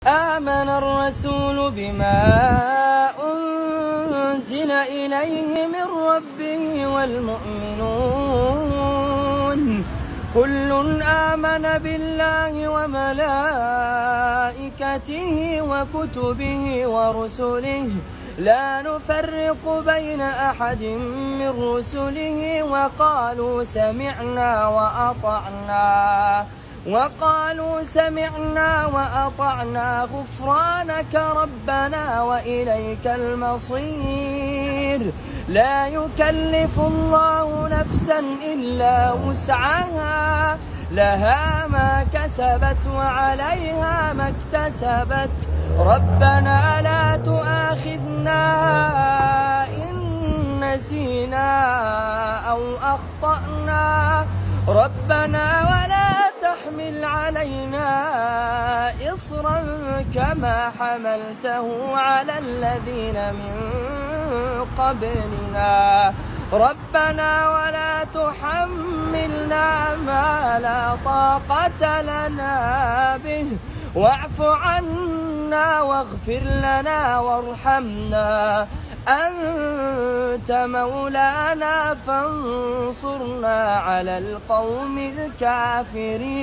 آمن الرسول بما أنزل إليه من ربه والمؤمنون كل آمن بالله وملائكته وكتبه ورسله لا نفرق بين أحد من رسله وقالوا سمعنا وأطعنا غفرانك ربنا وإليك المصير. لا يكلف الله نفسا إلا وسعها لها ما كسبت وعليها ما اكتسبت. ربنا لا تؤاخذنا إن نسينا أو أخطأنا ربنا ولا تحمل علينا إصرا كما حملته على الذين من قبلنا ربنا ولا تحملنا ما لا طاقة لنا به واعف عنا واغفر لنا وارحمنا أنت مولانا فانصرنا على القوم الكافرين.